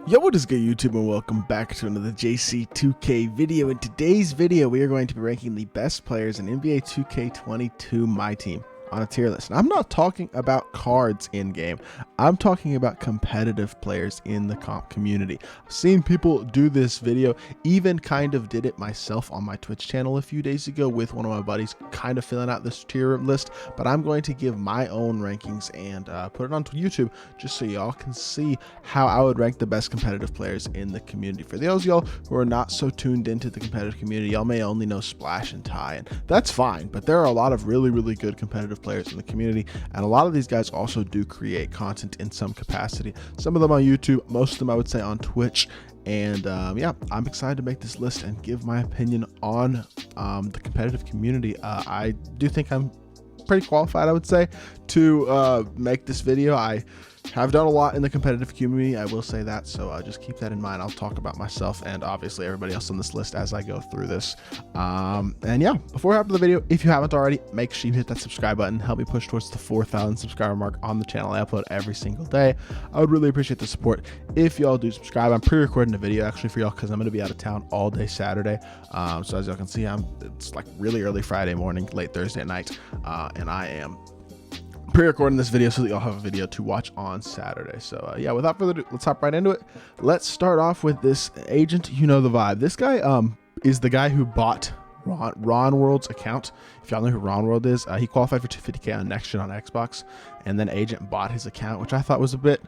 Yo, what is good, YouTube, and welcome back to another JC2K video. In today's video, we are going to be ranking the best players in NBA 2K22 MyTEAM on a tier list. And I'm not talking about cards in game. I'm talking about competitive players in the comp community. I've seen people do this video, even kind of did it myself on my Twitch channel a few days ago with one of my buddies, kind of filling out this tier list. But I'm going to give my own rankings and put it on YouTube just so y'all can see how I would rank the best competitive players in the community. For those y'all who are not so tuned into the competitive community, y'all may only know Splash and Ty, and that's fine, but there are a lot of really good competitive players in the community, and a lot of these guys also do create content in some capacity. Some of them on YouTube, most of them I would say on Twitch. And yeah, I'm excited to make this list and give my opinion on the competitive community. I do think I'm pretty qualified, I would say, to make this video. I have done a lot in the competitive community, I will say that, so just keep that in mind. I'll talk about myself and obviously everybody else on this list as I go through this. And yeah, before we hop to the video, if you haven't already, make sure you hit that subscribe button, help me push towards the 4,000 subscriber mark on the channel. I upload every single day. I would really appreciate the support if y'all do subscribe. I'm pre-recording a video actually for y'all because I'm going to be out of town all day Saturday. So as y'all can see, it's like really early Friday morning, late Thursday night, and I am pre-recording this video so that y'all have a video to watch on Saturday. So yeah, without further ado, let's hop right into it. Let's start off with this agent. You know the vibe. This guy is the guy who bought Ron World's account. If y'all know who Ron World is, he qualified for 250k on Next Gen on Xbox, and then agent bought his account, which I thought was a bit,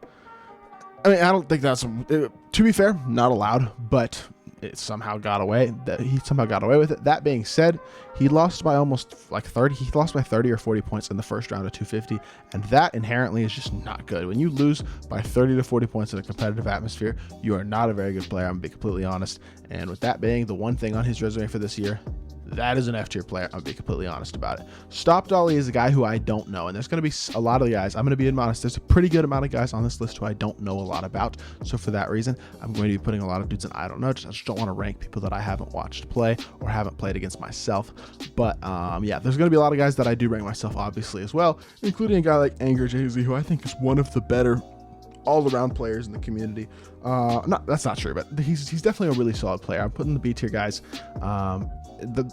I mean, I don't think that's, to be fair, not allowed, but it somehow got away. He somehow got away with it. That being said, he lost by almost like 30. He lost by 30 or 40 points in the first round of 250, and that inherently is just not good. When you lose by 30 to 40 points in a competitive atmosphere, you are not a very good player. I'm gonna be completely honest. And with that being the one thing on his resume for this year, that is an F tier player. I'll be completely honest about it. Stop Dolly is a guy who I don't know, and there's going to be a lot of guys. I'm going to be honest. There's a pretty good amount of guys on this list who I don't know a lot about. So for that reason, I'm going to be putting a lot of dudes in I don't know. I just don't want to rank people that I haven't watched play or haven't played against myself. But yeah, there's going to be a lot of guys that I do rank myself obviously as well, including a guy like Anger Jay-Z, who I think is one of the better all-around players in the community. That's not true, but he's definitely a really solid player. I'm putting the B tier guys.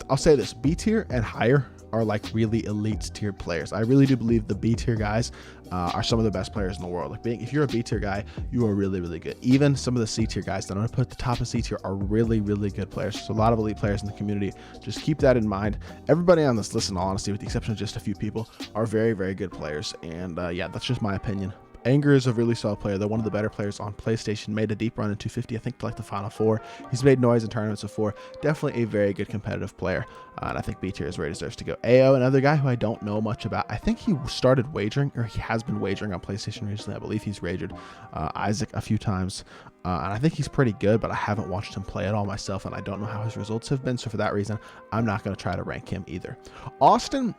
I'll say this: B tier and higher are like really elite tier players. I really do believe the B tier guys are some of the best players in the world. Like, if you're a B tier guy, you are really good. Even some of the C tier guys that I'm gonna put at the top of C tier are really good players. So a lot of elite players in the community. Just keep that in mind. Everybody on this list, in all honesty, with the exception of just a few people, are very good players. And yeah, that's just my opinion. Anger is a really solid player. They're one of the better players on PlayStation. Made a deep run in 250, I think, to like the Final Four. He's made noise in tournaments before. Definitely a very good competitive player. And I think B tier is where he deserves to go. AO, another guy who I don't know much about. I think he started wagering, or he has been wagering on PlayStation recently. I believe he's wagered Isaac a few times. And I think he's pretty good, but I haven't watched him play at all myself, and I don't know how his results have been. So for that reason, I'm not going to try to rank him either. Austin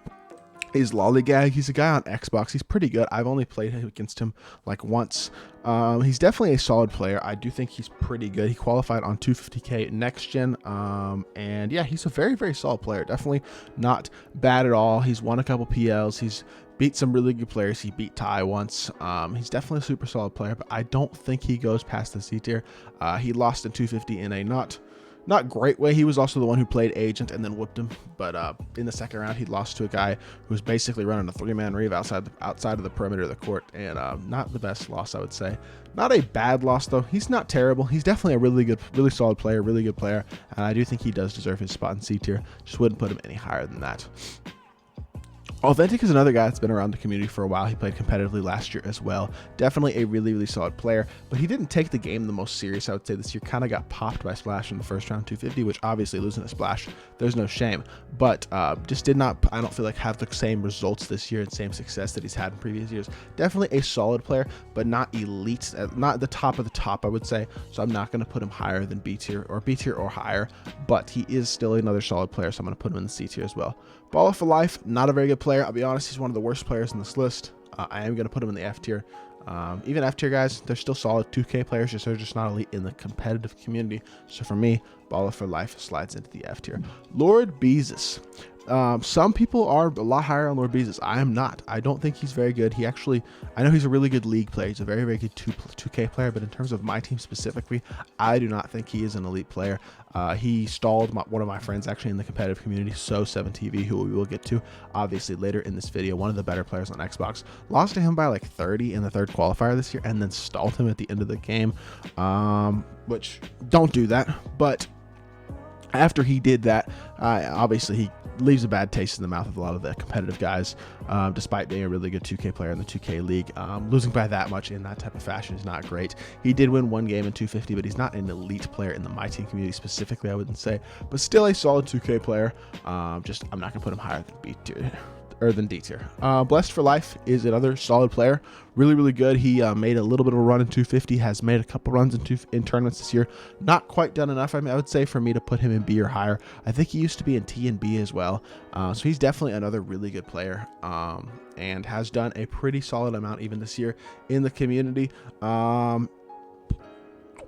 is Lollygag. He's a guy on Xbox. He's pretty good. I've only played against him like once. He's definitely a solid player. I do think he's pretty good. He qualified on 250k Next Gen. And yeah, he's a very solid player. Definitely not bad at all. He's won a couple PLs. He's beat some really good players. He beat Ty once. He's definitely a super solid player, but I don't think he goes past the C tier. He lost in 250 in a not great way. He was also the one who played agent and then whooped him, but in the second round he lost to a guy who was basically running a 3-man reave outside of the perimeter of the court, and not the best loss, I would say. Not a bad loss though. He's not terrible. He's definitely a really solid player, really good player, and I do think he does deserve his spot in C tier. Just wouldn't put him any higher than that. Authentic is another guy that's been around the community for a while. He played competitively last year as well. Definitely a really solid player, but he didn't take the game the most serious, I would say, this year. Kind of got popped by Splash in the first round 250, which obviously losing to Splash, there's no shame, but just did not, I don't feel like, have the same results this year and same success that he's had in previous years. Definitely a solid player, but not elite, not the top of the top, I would say. So I'm not going to put him higher than B tier or higher, but he is still another solid player, so I'm going to put him in the C tier as well. Baller for Life, not a very good player. I'll be honest, he's one of the worst players in this list. I am going to put him in the F tier. Even F tier guys, they're still solid 2K players, just they're just not elite in the competitive community. So for me, Baller for Life slides into the F tier. Lord Beezus. Some people are a lot higher on Lord Beezus. I am not. I don't think he's very good. He actually, I know he's a really good league player. He's a very, very good 2K player, but in terms of my team specifically, I do not think he is an elite player. He stalled one of my friends actually in the competitive community, So7TV, who we will get to obviously later in this video, one of the better players on Xbox. Lost to him by like 30 in the third qualifier this year, and then stalled him at the end of the game, which don't do that. But after he did that, obviously he leaves a bad taste in the mouth of a lot of the competitive guys, despite being a really good 2K player in the 2K league. Losing by that much in that type of fashion is not great. He did win one game in 250, but he's not an elite player in the MyTEAM community specifically, I wouldn't say, but still a solid 2K player. I'm not going to put him higher than B tier. Or than D tier. Blessed for Life is another solid player. Really, really good. He made a little bit of a run in 250, has made a couple runs in tournaments this year. Not quite done enough, I would say, for me to put him in B or higher. I think he used to be in T and B as well. So he's definitely another really good player, and has done a pretty solid amount even this year in the community.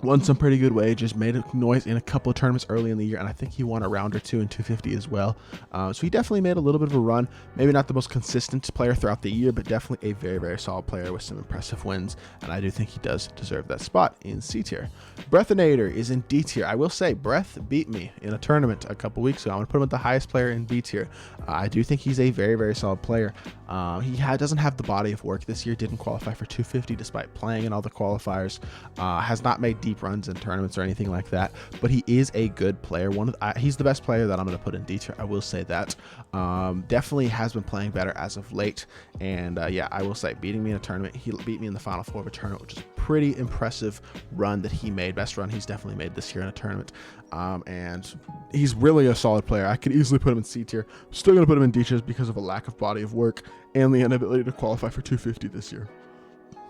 Won some pretty good wages, made a noise in a couple of tournaments early in the year, and I think he won a round or two in 250 as well. So he definitely made a little bit of a run. Maybe not the most consistent player throughout the year, but definitely a very, very solid player with some impressive wins, and I do think he does deserve that spot in C tier. Breathinator is in D tier. I will say, Breath beat me in a tournament a couple weeks ago. I'm going to put him at the highest player in B tier. I do think he's a very, very solid player. He doesn't have the body of work this year, didn't qualify for 250 despite playing in all the qualifiers, has not made deep runs in tournaments or anything like that, but he is a good player. He's the best player that I'm going to put in D tier, I will say that. Definitely has been playing better as of late, and yeah, I will say, beating me in a tournament, he beat me in the final four of a tournament, which is a pretty impressive run that he made. Best run he's definitely made this year in a tournament, and he's really a solid player. I could easily put him in C tier. Still going to put him in D tier because of a lack of body of work and the inability to qualify for 250 this year.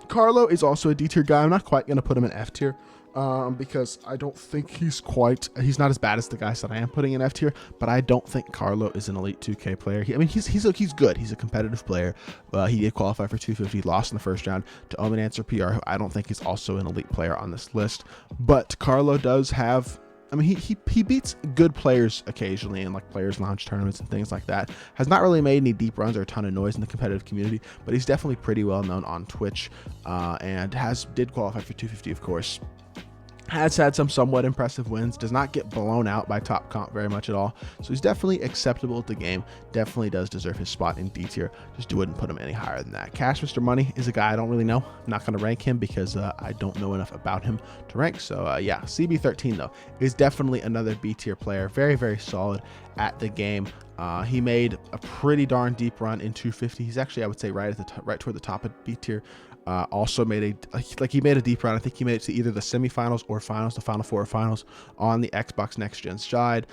Carlo is also a D tier guy. I'm not quite going to put him in F tier, because I don't think he's not as bad as the guys that I am putting in F tier, but I don't think Carlo is an elite 2K player. He's good. He's a competitive player. He did qualify for 250, lost in the first round to Omen Answer PR, who I don't think is also an elite player on this list, but Carlo does have, I mean, he beats good players occasionally in like players launch tournaments and things like that. Has not really made any deep runs or a ton of noise in the competitive community, but he's definitely pretty well known on Twitch, and did qualify for 250, of course. Has had some somewhat impressive wins, does not get blown out by top comp very much at all, so he's definitely acceptable at the game, definitely does deserve his spot in D tier, just wouldn't put him any higher than that. Cash Mr. Money is a guy I don't really know. I'm not going to rank him because I don't know enough about him to rank, so yeah, CB13 though is definitely another B tier player, very, very solid at the game. He made a pretty darn deep run in 250. He's actually, I would say, right toward the top of B tier. Also made he made a deep run. I think he made it to either the semifinals or finals, the final four or finals on the Xbox Next Gen side.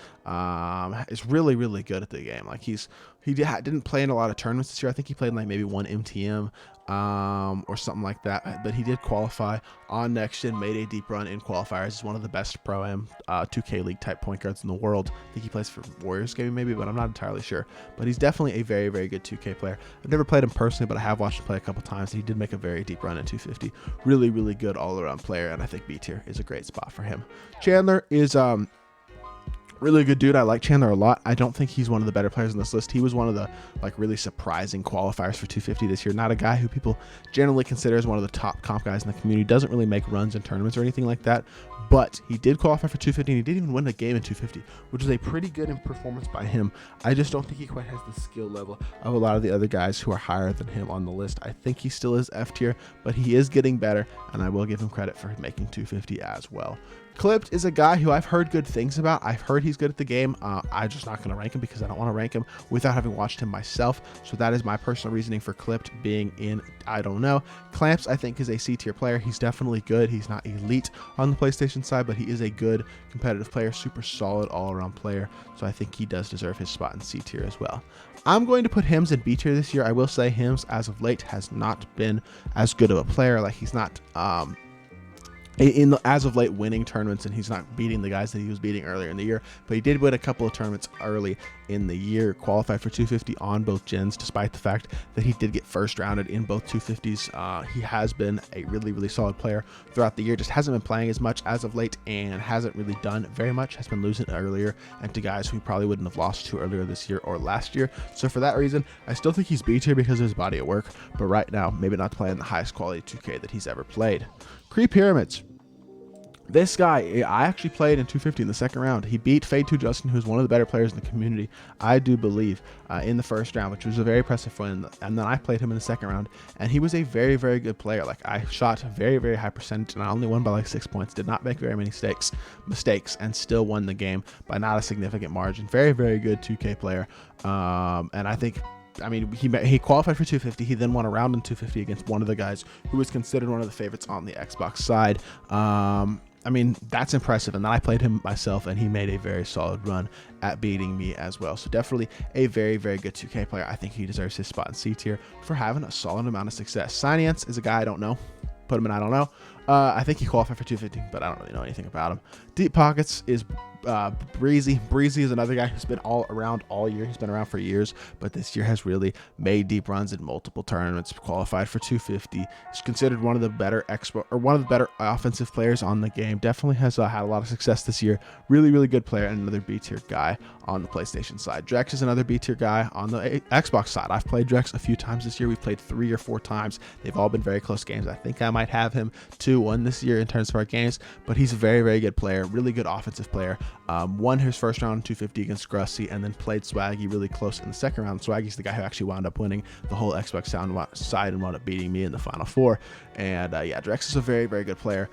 Is really, really good at the game. Like he didn't play in a lot of tournaments this year. I think he played in like maybe one MTM or something like that, but he did qualify on Next Gen, made a deep run in qualifiers. He's one of the best Pro-Am 2K League type point guards in the world. I think he plays for Warriors game maybe, but I'm not entirely sure. But he's definitely a very, very good 2K player. I've never played him personally, but I have watched him play a couple times. He did make a very deep run in 250. Really, really good all-around player, and I think B tier is a great spot for him. Chandler is really good dude. I like Chandler a lot. I don't think he's one of the better players on this list. He was one of the like really surprising qualifiers for 250 this year. Not a guy who people generally consider as one of the top comp guys in the community. Doesn't really make runs in tournaments or anything like that, but he did qualify for 250 and he didn't even win a game in 250, which is a pretty good performance by him. I just don't think he quite has the skill level of a lot of the other guys who are higher than him on the list. I think he still is F tier, but he is getting better, and I will give him credit for making 250 as well. Clipped is a guy who I've heard good things about. I've heard he's good at the game. I'm just not going to rank him because I don't want to rank him without having watched him myself. So that is my personal reasoning for Clipped being in, I don't know. Clamps, I think, is a C tier player. He's definitely good. He's not elite on the PlayStation side, but he is a good competitive player, super solid all-around player. So I think he does deserve his spot in C tier as well. I'm going to put Hims in B tier this year. I will say Hims, as of late, has not been as good of a player. Like, he's not as of late winning tournaments, and he's not beating the guys that he was beating earlier in the year, but he did win a couple of tournaments early in the year, qualified for 250 on both gens, despite the fact that he did get first rounded in both 250s. He has been a really solid player throughout the year, just hasn't been playing as much as of late and hasn't really done very much, has been losing earlier and to guys who probably wouldn't have lost to earlier this year or last year. So for that reason, I still think he's B tier because of his body of work, but right now maybe not playing the highest quality 2K that he's ever played. Cree Pyramids. This guy, I actually played in 250 in the second round. He beat Fade2 Justin, who's one of the better players in the community, I do believe, in the first round, which was a very impressive win. And then I played him in the second round, and he was a very good player. Like, I shot very high percentage, and I only won by like 6 points. Did not make very many mistakes, and still won the game by not a significant margin. Very good 2K player. And I think, I mean, he qualified for 250. He then won a round in 250 against one of the guys who was considered one of the favorites on the Xbox side. I mean, that's impressive. And then I played him myself, and he made a very solid run at beating me as well. So definitely a very good 2K player. I think he deserves his spot in C tier for having a solid amount of success. Science is a guy I don't know. Put him in I don't know. I think he qualified for 250, but I don't really know anything about him. Deep Pockets is Breezy. Breezy is another guy who's been all around all year. He's been around for years, but this year has really made deep runs in multiple tournaments. Qualified for 250. He's considered one of the better offensive players on the game. Definitely has had a lot of success this year. Really good player, and another B tier guy on the PlayStation side. Drex is another B tier guy on the Xbox side. I've played Drex a few times this year. We've played 3 or 4 times. They've all been very close games. I think I might have him 2-1 this year in terms of our games, but he's a very good player, really good offensive player. Won his first round in 250 against Grussy, and then played Swaggy really close in the second round. Swaggy's the guy who actually wound up winning the whole Xbox side and wound up beating me in the final 4. And yeah, Drex is a very good player.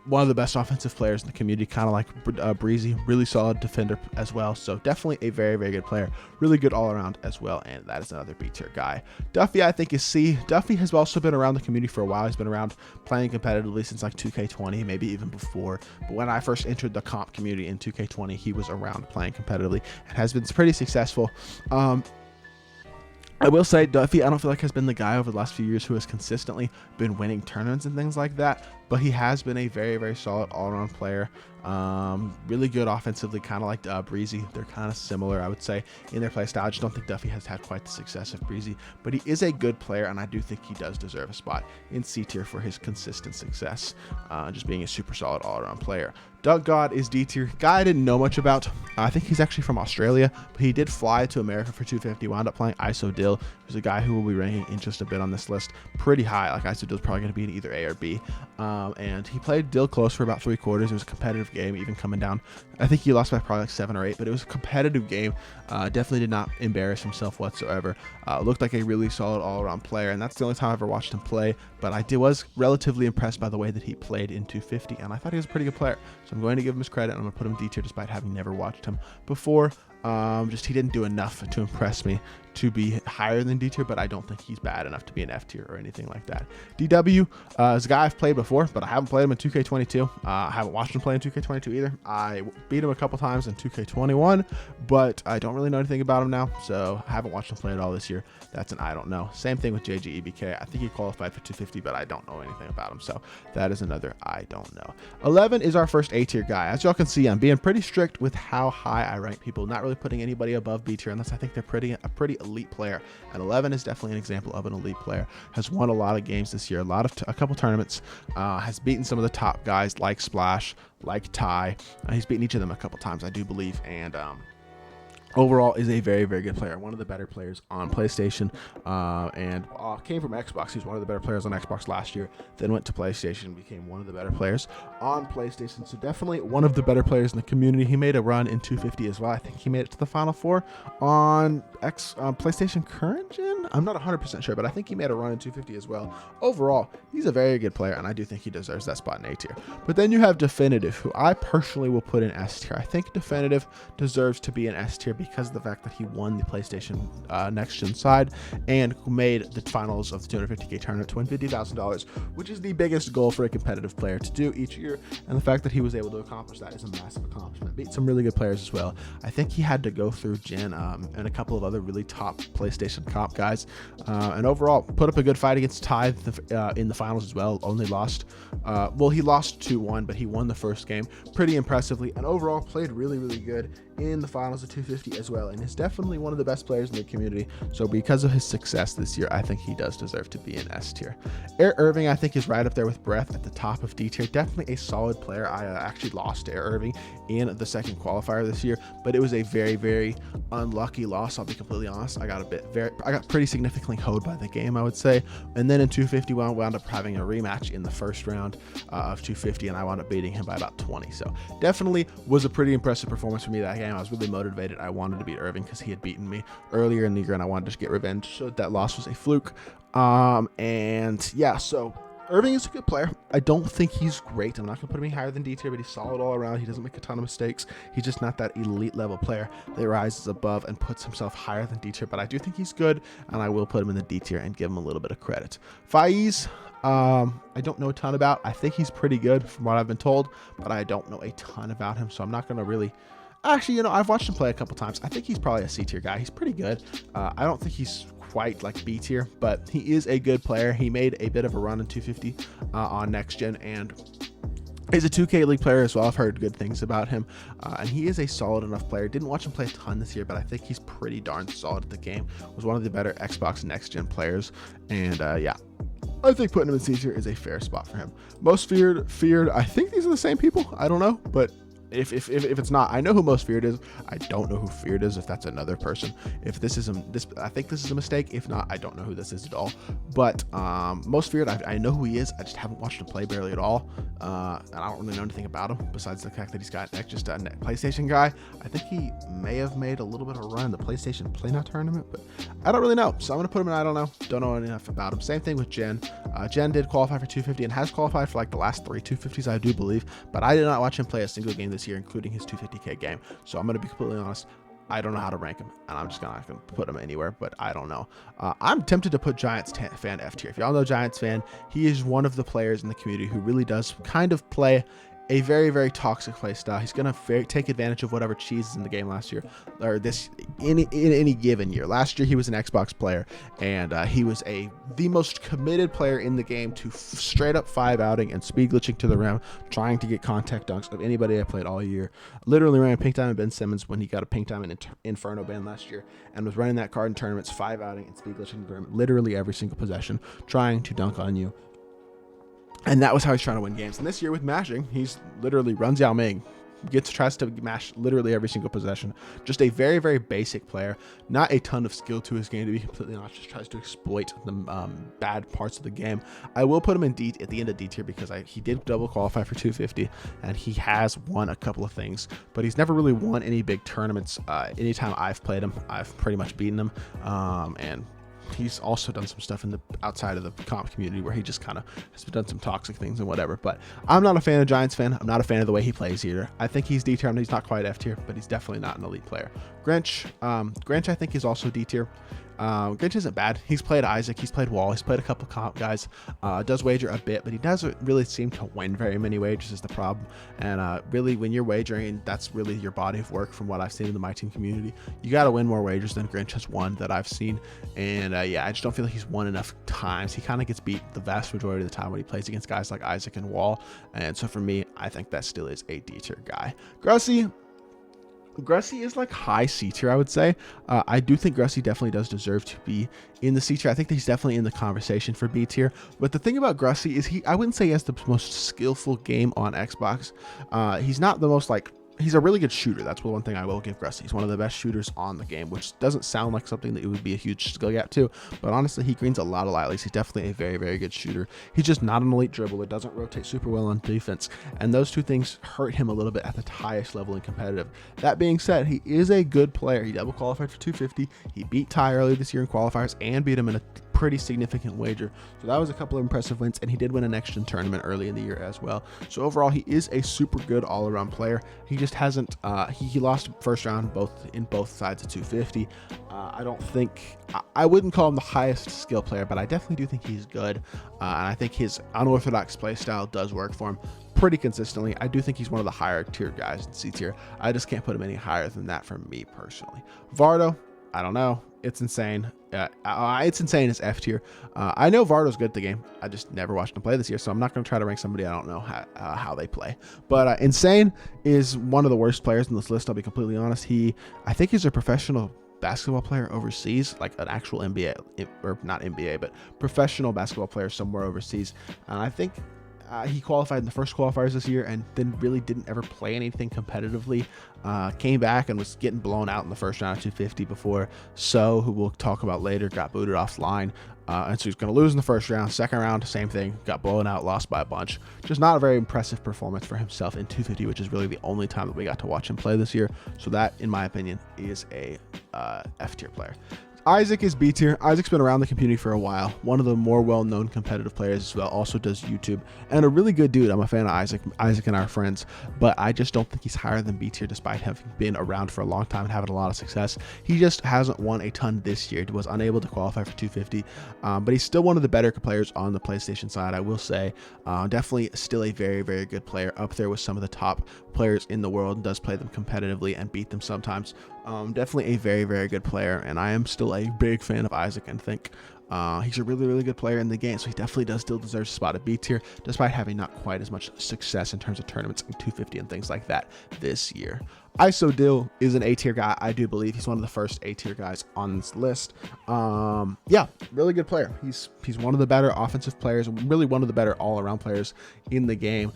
One of the best offensive players in the community, kind of like Breezy, really solid defender as well. So definitely a very good player, really good all around as well. And that is another B tier guy. Duffy, I think, is C. Duffy has also been around the community for a while. He's been around playing competitively since like 2K20, maybe even before. But when I first entered the comp community in 2K20, he was around playing competitively and has been pretty successful. I will say Duffy, I don't feel like has been the guy over the last few years who has consistently been winning tournaments and things like that, but he has been a very solid all-around player. Really good offensively, kind of like Breezy. They're kind of similar, I would say, in their play style. I just don't think Duffy has had quite the success of Breezy, but he is a good player, and I do think he does deserve a spot in C tier for his consistent success, just being a super solid all-around player. Doug God is D tier. Guy I didn't know much about. I think he's actually from Australia, but he did fly to America for 250. Wound up playing ISO Dill, who's a guy who will be ranking in just a bit on this list pretty high. Like, ISO Dill's probably going to be in either A or B. And he played Dill close for about 3/4. It was a competitive game, even coming down. I think he lost by probably like 7 or 8, but it was a competitive game. Definitely did not embarrass himself whatsoever. Looked like a really solid all-around player, and that's the only time I ever watched him play. But I was relatively impressed by the way that he played in 250, and I thought he was a pretty good player. So I'm going to give him his credit. I'm going to put him D tier despite having never watched him before. Just he didn't do enough to impress me to be higher than D tier, but I don't think he's bad enough to be an F tier or anything like that. DW is a guy I've played before, but I haven't played him in 2K22. I haven't watched him play in 2K22 either. I beat him a couple times in 2K21, but I don't really know anything about him now, so I haven't watched him play at all this year. That's an I don't know. Same thing with JGEBK. I think he qualified for 250, but I don't know anything about him, so that is another I don't know. 11 is our first A tier guy. As y'all can see, I'm being pretty strict with how high I rank people, not really putting anybody above B tier unless I think they're a pretty elite player. And 11 is definitely an example of an elite player. Has won a lot of games this year, a couple tournaments, has beaten some of the top guys like Splash, like Ty. He's beaten each of them a couple times, I do believe, and overall is a very good player, one of the better players on PlayStation, and came from Xbox. He was one of the better players on Xbox last year, then went to PlayStation, became one of the better players on PlayStation, so definitely one of the better players in the community. He made a run in 250 as well. I think he made it to the Final 4 on PlayStation Current Gen. I'm not 100% sure, but I think he made a run in 250 as well. Overall, he's a very good player, and I do think he deserves that spot in A tier. But then you have Definitive, who I personally will put in S tier. I think Definitive deserves to be in S tier because of the fact that he won the PlayStation Next Gen side and made the finals of the 250K tournament to win $50,000, which is the biggest goal for a competitive player to do each year. And the fact that he was able to accomplish that is a massive accomplishment. Beat some really good players as well. I think he had to go through Jen and a couple of other really top PlayStation comp guys, and overall put up a good fight against Ty in the finals as well. Only lost, well, he lost 2-1, but he won the first game pretty impressively, and overall played really, really good in the finals of 250 as well, and is definitely one of the best players in the community. So because of his success this year, I think he does deserve to be in S tier. Air Irving, I think, is right up there with Breath at the top of D tier. Definitely a solid player. I actually lost to Air Irving in the second qualifier this year, but it was a very, very unlucky loss. I'll be completely honest. I got pretty significantly hoed by the game, I would say. And then in 250, we wound up having a rematch in the first round of 250, and I wound up beating him by about 20. So definitely was a pretty impressive performance for me that game. I was really motivated. I wanted to beat Irving because he had beaten me earlier in the year, and I wanted to get revenge. So that loss was a fluke. And yeah, so Irving is a good player. I don't think he's great. I'm not going to put him any higher than D tier, but he's solid all around. He doesn't make a ton of mistakes. He's just not that elite level player that rises above and puts himself higher than D tier, but I do think he's good, and I will put him in the D tier and give him a little bit of credit. Faiz, I don't know a ton about. I think he's pretty good from what I've been told, but I don't know a ton about him, so I'm not going to really... Actually, you know, I've watched him play a couple times. I think he's probably a C tier guy. He's pretty good. I don't think he's quite like B tier, but he is a good player. He made a bit of a run in 250 on Next Gen, and he's a 2K League player as well. I've heard good things about him, and he is a solid enough player. Didn't watch him play a ton this year, but I think he's pretty darn solid at the game. Was one of the better Xbox Next Gen players, and yeah, I think putting him in C tier is a fair spot for him. Most feared. I think these are the same people. I don't know, but if it's not, I know who Most Feared is. I don't know who Feared is, if that's another person. If this is I think this is a mistake. If not, I don't know who this is at all. But Most Feared, I know who he is. I just haven't watched him play barely at all, and I don't really know anything about him besides the fact that he's got just a PlayStation guy. I think he may have made a little bit of a run in the PlayStation Play Now tournament, but I don't really know. So I'm gonna put him in I don't know. Don't know enough about him. Same thing with Jen. Jen did qualify for 250 and has qualified for like the last 3 250s, I do believe, but I did not watch him play a single game this year, including his 250K game. So I'm going to be completely honest. I don't know how to rank him, and I'm just not going to put him anywhere, but I don't know. I'm tempted to put Giants fan F tier. If y'all know Giants fan, he is one of the players in the community who really does kind of play a very, very toxic play style. He's going to take advantage of whatever cheese is in the game last year, or in any given year. Last year, he was an Xbox player, and he was the most committed player in the game to straight up 5-outing and speed glitching to the rim, trying to get contact dunks of anybody I played all year. Literally ran Pink Diamond Ben Simmons when he got a Pink Diamond Inferno ban last year, and was running that card in tournaments, 5-outing and speed glitching to the rim literally every single possession, trying to dunk on you. And that was how he's trying to win games. And this year with mashing, he's literally runs Yao Ming, tries to mash literally every single possession. Just a very, very basic player. Not a ton of skill to his game, to be completely honest. Just tries to exploit the bad parts of the game. I will put him in D at the end of D tier because he did double qualify for 250, and he has won a couple of things, but he's never really won any big tournaments. Anytime I've played him, I've pretty much beaten him, and he's also done some stuff in the outside of the comp community where he just kind of has done some toxic things and whatever. But I'm not a fan of Giants fan. I'm not a fan of the way he plays either. I think he's D tier. He's not quite F tier, but he's definitely not an elite player. Grinch, I think is also D tier. Grinch isn't bad. He's played Isaac, he's played Wall, he's played a couple comp guys, does wager a bit, but he doesn't really seem to win very many wagers is the problem. And really, when you're wagering, that's really your body of work from what I've seen in the MyTEAM community. You got to win more wagers than Grinch has won that I've seen. And yeah, I just don't feel like he's won enough times. He kind of gets beat the vast majority of the time when he plays against guys like Isaac and Wall. And so for me, I think that still is a D tier guy. Grussie is like high C tier, I would say. I do think Grussie definitely does deserve to be in the C tier. I think that he's definitely in the conversation for B tier. But the thing about Grussie is I wouldn't say he has the most skillful game on Xbox. He's not the most he's a really good shooter. That's one thing I will give Grussie. He's one of the best shooters on the game, which doesn't sound like something that it would be a huge skill gap to, but honestly, he greens a lot of lightlies. He's definitely a very, very good shooter. He's just not an elite dribbler, doesn't rotate super well on defense, and those two things hurt him a little bit at the highest level in competitive. That being said, he is a good player. He double qualified for 250. He beat Ty earlier this year in qualifiers and beat him in a pretty significant wager. So that was a couple of impressive wins, and he did win a next-gen tournament early in the year as well. So overall, he is a super good all-around player. He just hasn't, he lost first round in both sides of 250. I don't think, I wouldn't call him the highest skill player, but I definitely do think he's good. And I think his unorthodox play style does work for him pretty consistently. I do think he's one of the higher tier guys in C tier. I just can't put him any higher than that for me personally. Vardo, I don't know. It's insane. It's insane. It's F tier. I know Vardo's good at the game. I just never watched him play this year, so I'm not going to try to rank somebody I don't know how they play. But Insane is one of the worst players in this list. I'll be completely honest. I think he's a professional basketball player overseas, like an actual NBA, or not NBA, but professional basketball player somewhere overseas. And I think he qualified in the first qualifiers this year and then really didn't ever play anything competitively. Came back and was getting blown out in the first round of 250 before who we'll talk about later, got booted offline. And so he's going to lose in the first round. Second round, same thing, got blown out, lost by a bunch. Just not a very impressive performance for himself in 250, which is really the only time that we got to watch him play this year. So that, in my opinion, is a F tier player. Isaac is B tier. Isaac's been around the community for a while. One of the more well-known competitive players as well. Also does YouTube, and a really good dude. I'm a fan of Isaac. Isaac and I are friends, but I just don't think he's higher than B tier, despite having been around for a long time and having a lot of success. He just hasn't won a ton this year. He was unable to qualify for 250, but he's still one of the better players on the PlayStation side, I will say. Definitely still a very, very good player, up there with some of the top players in the world, and does play them competitively and beat them sometimes. Definitely a very, very good player, and I am still a big fan of Isaac and think he's a really, really good player in the game, so he definitely still deserves a spot at B tier, despite having not quite as much success in terms of tournaments in 250 and things like that this year. IsoDill is an A tier guy. I do believe he's one of the first A tier guys on this list. Yeah, really good player. He's one of the better offensive players, really one of the better all-around players in the game.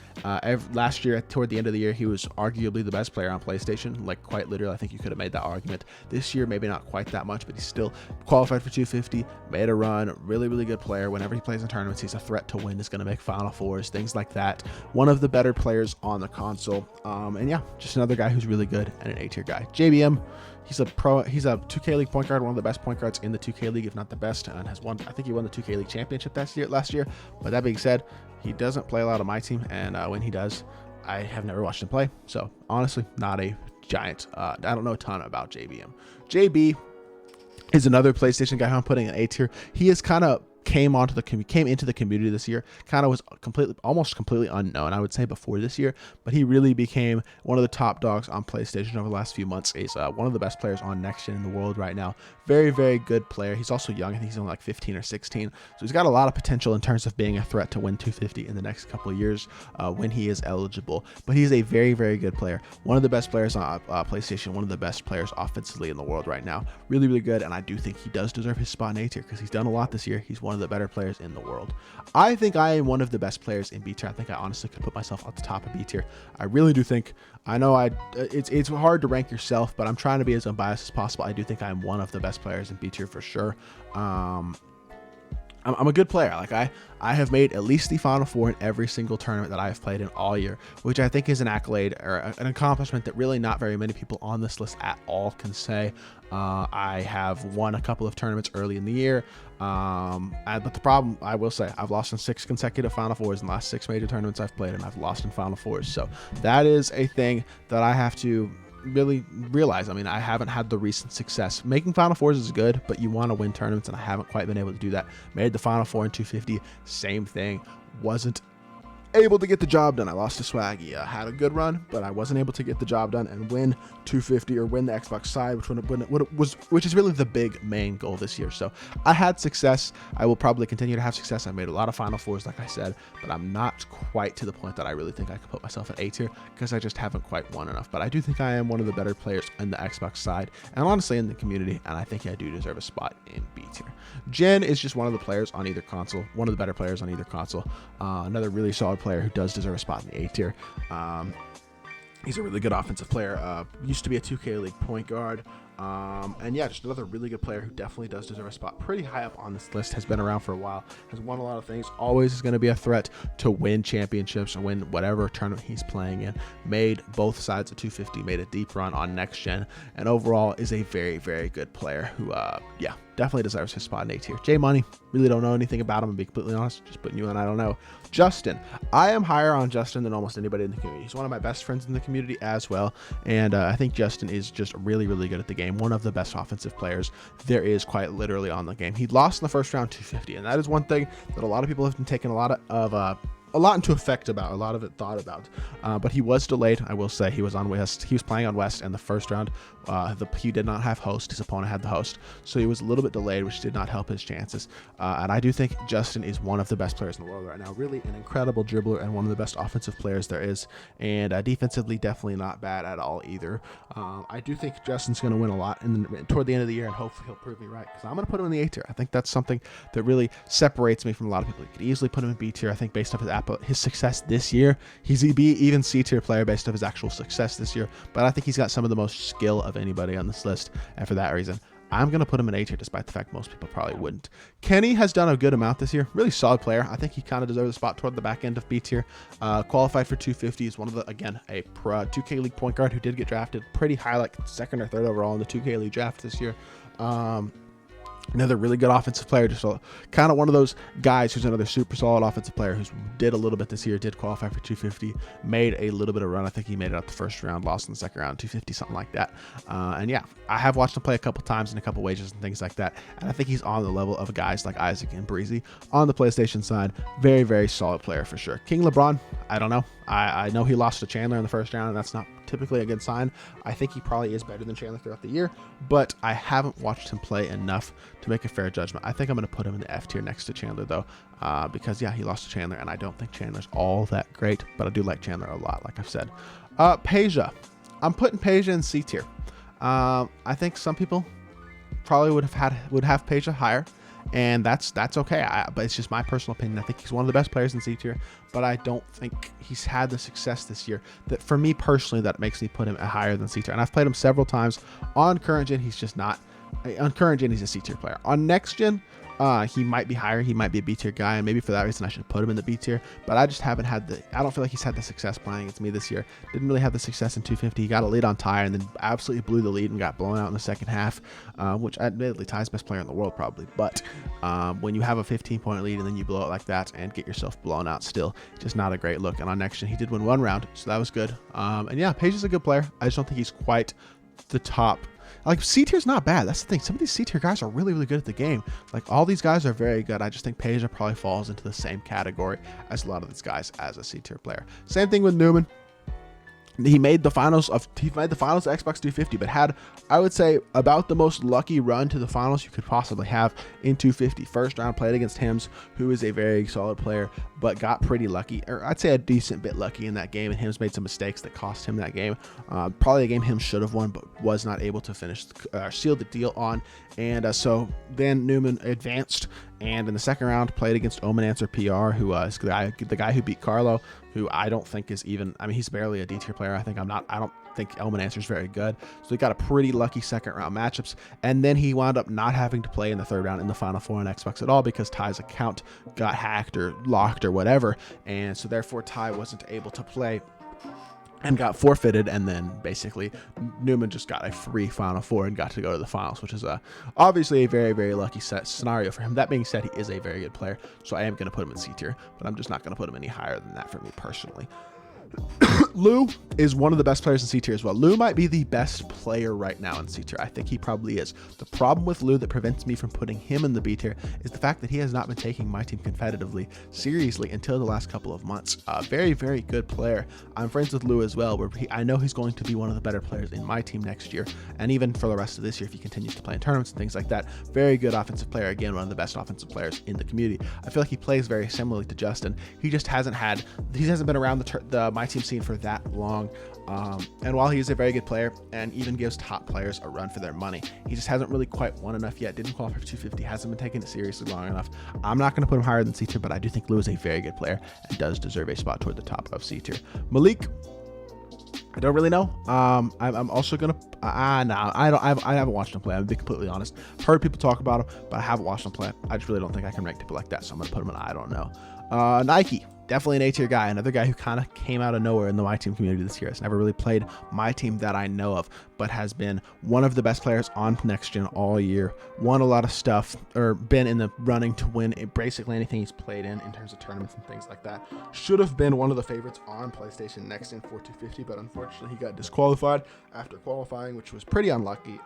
Last year, toward the end of the year, he was arguably the best player on PlayStation. Like, quite literally, I think you could have made that argument. This year, maybe not quite that much, but he's still qualified for 250, made a run. Really, really good player. Whenever he plays in tournaments, he's a threat to win. He's going to make Final Fours, things like that. One of the better players on the console. And yeah, just another guy who's really good and an A tier guy. JBM, he's a 2K League point guard, one of the best point guards in the 2K League, if not the best, and has won, I think he won the 2K League championship last year. But that being said, he doesn't play a lot of my team, and when he does, I have never watched him play. So honestly, not a giant, I don't know a ton about JBM. JB is another PlayStation guy who I'm putting in A tier. He is kind of came into the community this year, kind of was almost completely unknown, I would say, before this year, but he really became one of the top dogs on PlayStation over the last few months. He's one of the best players on next gen in the world right now. Very, very good player. He's also young. I think he's only like 15 or 16, so he's got a lot of potential in terms of being a threat to win 250 in the next couple of years when he is eligible. But he's a very, very good player, one of the best players on PlayStation, one of the best players offensively in the world right now. Really, really good, and I do think he does deserve his spot in A tier because he's done a lot this year. He's one of the better players in the world. I think I am one of the best players in B tier. I think I honestly could put myself at the top of B tier. I really do think. I know it's hard to rank yourself, but I'm trying to be as unbiased as possible. I do think I'm one of the best players in B tier for sure. I'm a good player. Like I have made at least the Final Four in every single tournament that I have played in all year, which I think is an accolade or an accomplishment that really not very many people on this list at all can say. I have won a couple of tournaments early in the year, but the problem, I will say, I've lost in 6 consecutive Final Fours in the last 6 major tournaments I've played, and I've lost in Final Fours. So that is a thing that I have to really realize. I mean, I haven't had the recent success. Making Final Fours is good, but you want to win tournaments, and I haven't quite been able to do that. Made the Final Four in 250, same thing. Wasn't able to get the job done. I lost to Swaggy. Had a good run, but I wasn't able to get the job done and win 250 or win the Xbox side, which is really the big main goal this year. So I had success. I will probably continue to have success. I made a lot of Final Fours, like I said, but I'm not quite to the point that I really think I could put myself at A tier because I just haven't quite won enough. But I do think I am one of the better players in the Xbox side and honestly in the community, and I think I do deserve a spot in B tier. Jen is just one of the players on either console, one of the better players on either console. Another really solid player who does deserve a spot in the A tier. He's a really good offensive player. Used to be a 2K League point guard. And yeah, just another really good player who definitely does deserve a spot pretty high up on this list, has been around for a while, has won a lot of things, always is going to be a threat to win championships and win whatever tournament he's playing in, made both sides of 250, made a deep run on next gen, and overall is a very, very good player who, yeah, definitely deserves his spot in A tier. J Money, really don't know anything about him, to be completely honest, just putting you in, I don't know. Justin, I am higher on Justin than almost anybody in the community. He's one of my best friends in the community as well, and I think Justin is just really, really good at the game, one of the best offensive players there is quite literally on the game. He lost in the first round 250, and that is one thing that a lot of people have been taking a lot into effect about, a lot of it thought about, but he was delayed. I will say he was on West, he was playing on West in the first round. He did not have host, his opponent had the host, so he was a little bit delayed, which did not help his chances, and I do think Justin is one of the best players in the world right now, really an incredible dribbler and one of the best offensive players there is, and defensively definitely not bad at all either. I do think Justin's going to win a lot toward the end of the year, and hopefully he'll prove me right, because I'm going to put him in the A tier. I think that's something that really separates me from a lot of people. You could easily put him in B tier, I think, based off his success this year. He's even C tier player based off his actual success this year, but I think he's got some of the most skill of anybody on this list, and for that reason I'm going to put him in A tier, despite the fact most people probably wouldn't. Kenny has done a good amount this year, really solid player. I think he kind of deserves a spot toward the back end of B tier. Qualified for 250, is one of the, again, a 2K League point guard who did get drafted pretty high, like second or third overall in the 2K League draft this year. Another really good offensive player, just kind of one of those guys who's another super solid offensive player who's did a little bit this year, did qualify for 250, made a little bit of run. I think he made it out the first round, lost in the second round, 250, something like that. And yeah, I have watched him play a couple times in a couple wages and things like that, and I think he's on the level of guys like Isaac and Breezy on the PlayStation side. Very, very solid player for sure. King Lebron, I don't know. I know he lost to Chandler in the first round, and that's not typically a good sign. I think he probably is better than Chandler throughout the year, but I haven't watched him play enough to make a fair judgment. I think I'm going to put him in the F tier next to Chandler, though, because yeah, he lost to Chandler, and I don't think Chandler's all that great, but I do like Chandler a lot, like I've said. Peja, I'm putting Peja in C tier. I think some people probably would have Peja higher, and that's okay, but it's just my personal opinion. I think he's one of the best players in C tier, but I don't think he's had the success this year that, for me personally, that makes me put him higher than C tier. And I've played him several times on current gen. He's just not. On current gen, he's a C tier player. On next gen, he might be higher. He might be a B tier guy, and maybe for that reason I should put him in the B tier. But I just haven't had I don't feel like he's had the success playing against me this year. Didn't really have the success in 250. He got a lead on Ty, and then absolutely blew the lead and got blown out in the second half, which admittedly Ty's best player in the world probably. But when you have a 15-point lead and then you blow it like that and get yourself blown out, still just not a great look. And on next gen, he did win one round, so that was good. And yeah, Paige is a good player. I just don't think he's quite the top. Like, C tier's not bad. That's the thing. Some of these C tier guys are really, really good at the game. Like, all these guys are very good. I just think Peja probably falls into the same category as a lot of these guys as a C tier player. Same thing with Newman. He made the finals of Xbox 350, but had, I would say, about the most lucky run to the finals you could possibly have in 250. First round, played against Hims, who is a very solid player, but got pretty lucky, or I'd say a decent bit lucky in that game, and Hims made some mistakes that cost him that game. Probably a game Hims should have won, but was not able to finish, seal the deal on. And so then Newman advanced, and in the second round played against Omen Answer PR, who is the guy who beat Carlo, who I don't think is even, I mean, he's barely a D tier player. I don't think Omen Answer is very good. So he got a pretty lucky second round matchups, and then he wound up not having to play in the third round in the Final Four on Xbox at all because Ty's account got hacked or locked or whatever, and so therefore Ty wasn't able to play and got forfeited, and then basically Newman just got a free Final Four and got to go to the finals, which is obviously a very, very lucky scenario for him. That being said, he is a very good player, so I am going to put him in C tier, but I'm just not going to put him any higher than that for me personally. Lou is one of the best players in C tier as well. Lou might be the best player right now in C tier. I think he probably is. The problem with Lou that prevents me from putting him in the B tier is the fact that he has not been taking my team competitively seriously until the last couple of months. Very, very good player. I'm friends with Lou as well, where I know he's going to be one of the better players in my team next year, and even for the rest of this year if he continues to play in tournaments and things like that. Very good offensive player. Again, one of the best offensive players in the community. I feel like he plays very similarly to Justin. He just hasn't been around the my team scene for that long, and while he is a very good player and even gives top players a run for their money, he just hasn't really quite won enough yet. Didn't qualify for 250, hasn't been taking it seriously long enough. I'm not going to put him higher than C tier, but I do think Lou is a very good player and does deserve a spot toward the top of C tier. Malik, I don't really know. I'm also gonna. No, I haven't watched him play. I'm gonna be completely honest. Heard people talk about him, but I haven't watched him play. I just really don't think I can rank people like that. So I'm gonna put him in. I don't know. Nike, definitely an A tier guy. Another guy who kind of came out of nowhere in the MyTEAM community this year. Has never really played MyTEAM that I know of, but has been one of the best players on Next Gen all year. Won a lot of stuff, or been in the running to win basically anything he's played in terms of tournaments and things like that. Should have been one of the favorites on PlayStation Next Gen for 250, but unfortunately he got disqualified after qualifying, which was pretty unlucky.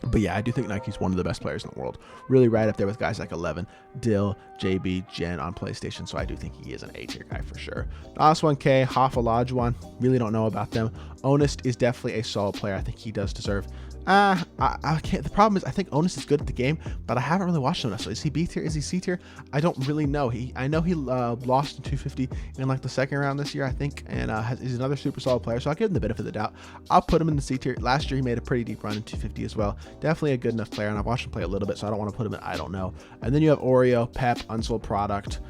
But yeah, I do think Nike's one of the best players in the world. Really right up there with guys like 11, Dill, JB, Jen on PlayStation. So I do think he is an A tier guy for sure. Nas1K, Hafalajuan, really don't know about them. Honest is definitely a solid player. I think he does deserve. I can't. The problem is I think Honest is good at the game, but I haven't really watched him enough. So is he B tier? Is he C tier? I don't really know. I know he lost in 250 in like the second round this year, I think, and he's another super solid player. So I'll give him the benefit of the doubt. I'll put him in the C tier. Last year he made a pretty deep run in 250 as well. Definitely a good enough player, and I've watched him play a little bit, so I don't want to put him in I don't know. And then you have Oreo, Pep, Unsold Product,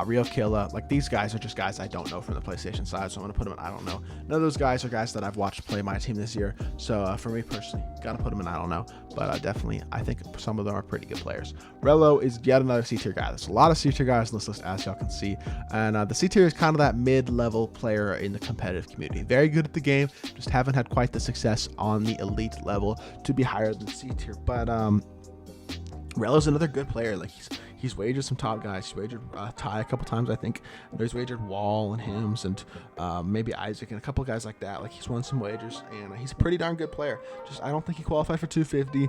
Rio Killa. Like, these guys are just guys I don't know from the PlayStation side, so I'm gonna put them in I don't know. None of those guys are guys that I've watched play my team this year, so for me personally, gotta put them in I don't know. But definitely, I think some of them are pretty good players. Relo is yet another C tier guy. There's a lot of C tier guys on this list, as y'all can see, and the C tier is kind of that mid-level player in the competitive community. Very good at the game, just haven't had quite the success on the elite level to be higher than C tier. But Relo's another good player. Like, he's wagered some top guys. He's wagered Ty a couple times, I think. He's wagered Wall and Hims and maybe Isaac and a couple guys like that. Like, he's won some wagers, and he's a pretty darn good player. Just, I don't think he qualified for 250.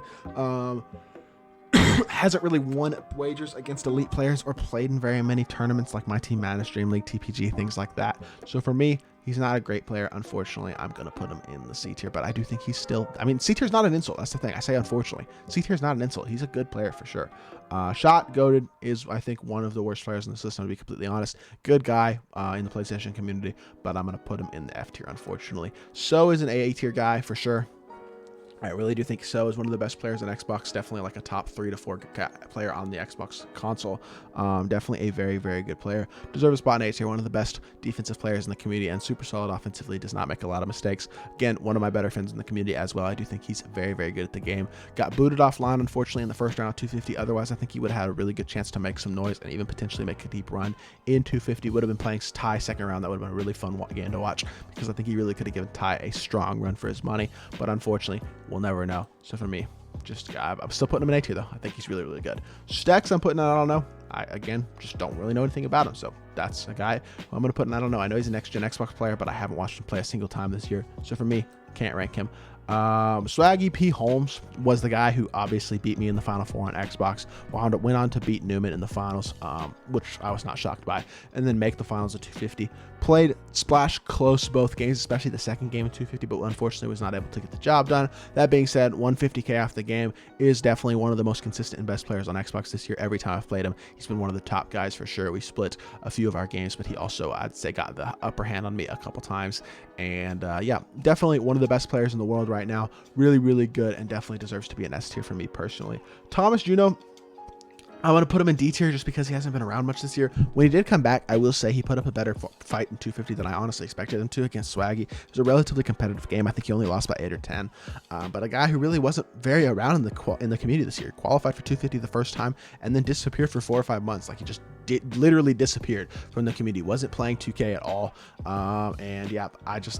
Hasn't really won wagers against elite players or played in very many tournaments like MyTEAM Madness, Dream League, TPG, things like that. So for me, he's not a great player. Unfortunately, I'm going to put him in the C tier, but I do think he's still, I mean, C tier is not an insult. That's the thing. I say unfortunately. C tier is not an insult. He's a good player for sure. Shot Goated is, I think, one of the worst players in the system, to be completely honest. Good guy in the PlayStation community, but I'm going to put him in the F tier, unfortunately. So is an AA tier guy for sure. I really do think So is one of the best players on Xbox. Definitely like a top 3 to 4 player on the Xbox console. Definitely a very, very good player. Deserves a spot in A tier. One of the best defensive players in the community and super solid offensively. Does not make a lot of mistakes. Again, one of my better friends in the community as well. I do think he's very, very good at the game. Got booted offline, unfortunately, in the first round of 250. Otherwise, I think he would have had a really good chance to make some noise and even potentially make a deep run in 250. Would have been playing Ty second round. That would have been a really fun game to watch, because I think he really could have given Ty a strong run for his money. But unfortunately, we'll never know. So for me, just I'm still putting him in A tier though. I think he's really, really good. Stacks, I'm putting in I don't know. I again just don't really know anything about him, so that's a guy who I'm gonna put in I don't know. I know he's a next gen Xbox player, but I haven't watched him play a single time this year. So for me, can't rank him. Swaggy P. Holmes was the guy who obviously beat me in the Final Four on Xbox. Went on to beat Newman in the finals, which I was not shocked by, and then make the finals at 250. Played Splash close both games, especially the second game at 250, but unfortunately was not able to get the job done. That being said, 150k off the game is definitely one of the most consistent and best players on Xbox this year. Every time I've played him, he's been one of the top guys for sure. We split a few of our games, but he also, I'd say, got the upper hand on me a couple times. And yeah, definitely one of the best players in the world right now. Really, really good, and definitely deserves to be an S tier for me personally. Thomas Juno, I want to put him in D tier just because he hasn't been around much this year. When he did come back, I will say he put up a better fight in 250 than I honestly expected him to against Swaggy. It was a relatively competitive game. I think he only lost by 8 or 10. But a guy who really wasn't very around in the community this year. Qualified for 250 the first time and then disappeared for 4 or 5 months. Like, he just literally disappeared from the community. Wasn't playing 2K at all. And yeah,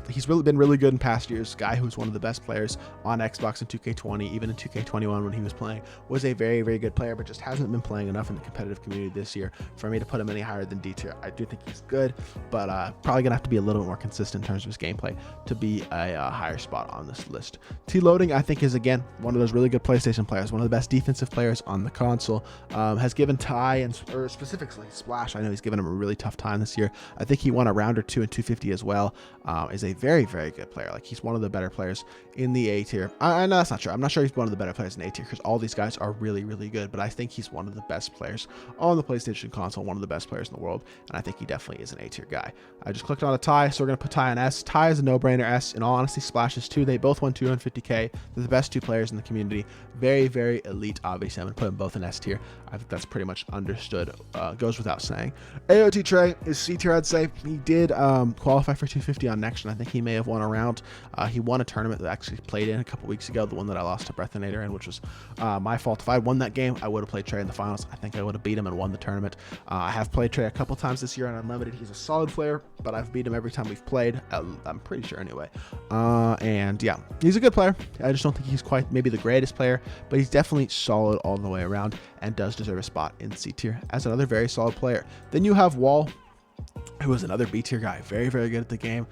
he's really been really good in past years. Guy who's one of the best players on Xbox in 2K20, even in 2K21 when he was playing, was a very, very good player, but just hasn't been playing enough in the competitive community this year for me to put him any higher than D tier. I do think he's good, but probably gonna have to be a little bit more consistent in terms of his gameplay to be a higher spot on this list. T Loading, I think, is again one of those really good PlayStation players, one of the best defensive players on the console. Has given Ty or specifically Splash, I know he's given him a really tough time this year. I think he won a round or two in 250 as well. Is a very, very good player. Like, he's one of the better players in the A tier. I know that's not true. I'm not sure he's one of the better players in A tier because all these guys are really, really good, but I think he's one of the best players on the PlayStation console, one of the best players in the world, and I think he definitely is an A tier guy. I just clicked on a Ty, so we're gonna put Ty on S. Ty is a no-brainer S. In all honesty, Splash is too. They both won 250k. They're the best two players in the community. Very, very elite. Obviously, I'm gonna put them both in S tier. I think that's pretty much understood. Go goes without saying. AOT Trey is C tier, I'd say. He did qualify for 250 on Next Gen. I think he may have won a round. He won a tournament that I actually played in a couple weeks ago, the one that I lost to Breathinator in, which was my fault. If I had won that game, I would have played Trey in the finals. I think I would have beat him and won the tournament. I have played Trey a couple times this year on Unlimited. He's a solid player, but I've beat him every time we've played. I'm pretty sure anyway. And yeah, he's a good player. I just don't think he's quite maybe the greatest player, but he's definitely solid all the way around and does deserve a spot in C tier as another very solid player. Then you have Wall, who is another B tier guy, very, very good at the game.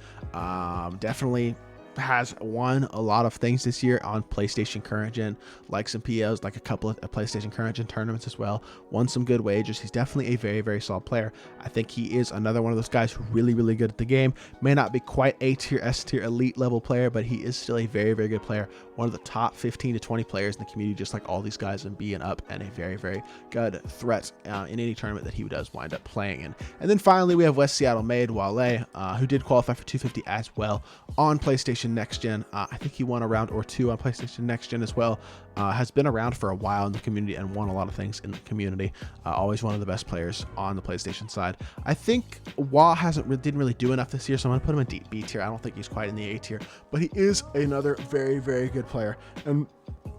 Definitely has won a lot of things this year on PlayStation Current Gen, like some POs, like a couple of PlayStation Current Gen tournaments as well. Won some good wages. He's definitely a very, very solid player. I think he is another one of those guys who's really, really good at the game. May not be quite A tier, S tier, elite level player, but he is still a very, very good player. One of the top 15 to 20 players in the community, just like all these guys in B and up, and a very, very good threat in any tournament that he does wind up playing in. And then finally, we have West Seattle made Wale, who did qualify for 250 as well on PlayStation Next Gen. I think he won a round or two on PlayStation Next Gen as well. Has been around for a while in the community and won a lot of things in the community. Always one of the best players on the PlayStation side. I think Wah didn't really do enough this year, so I'm gonna put him in D tier. I don't think he's quite in the A tier, but he is another very, very good player and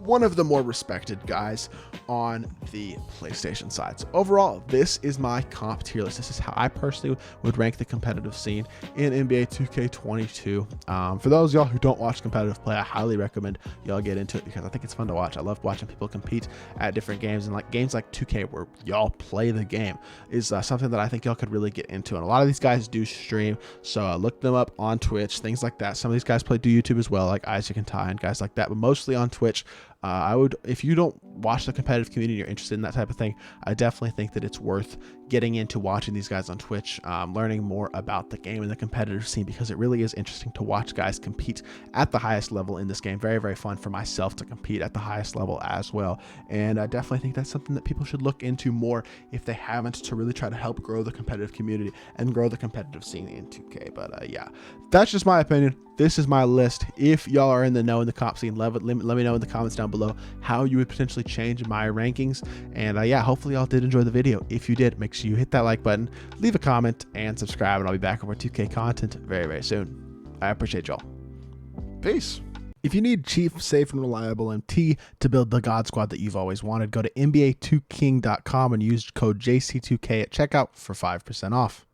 one of the more respected guys on the PlayStation side. So overall, this is my comp tier list. This is how I personally would rank the competitive scene in NBA 2K22. For those of y'all who don't watch competitive play, I highly recommend y'all get into it because I think it's fun to watch. I love watching people compete at different games, and like games like 2K where y'all play the game is something that I think y'all could really get into. And a lot of these guys do stream, so look them up on Twitch, things like that. Some of these guys do YouTube as well, like Isaac and Ty and guys like that, but mostly on Twitch. I would, if you don't watch the competitive community, you're interested in that type of thing, I definitely think that it's worth getting into watching these guys on Twitch, learning more about the game and the competitive scene, because it really is interesting to watch guys compete at the highest level in this game. Very, very fun for myself to compete at the highest level as well. And I definitely think that's something that people should look into more if they haven't, to really try to help grow the competitive community and grow the competitive scene in 2K. But yeah, that's just my opinion. This is my list. If y'all are in the know in the comp scene, let me know in the comments down below how you would potentially change my rankings. And yeah, hopefully y'all did enjoy the video. If you did, make sure you hit that like button, leave a comment, and subscribe, and I'll be back with more 2K content very, very soon. I appreciate y'all. Peace. If you need cheap, safe, and reliable MT to build the God Squad that you've always wanted, go to NBA2King.com and use code JC2K at checkout for 5% off.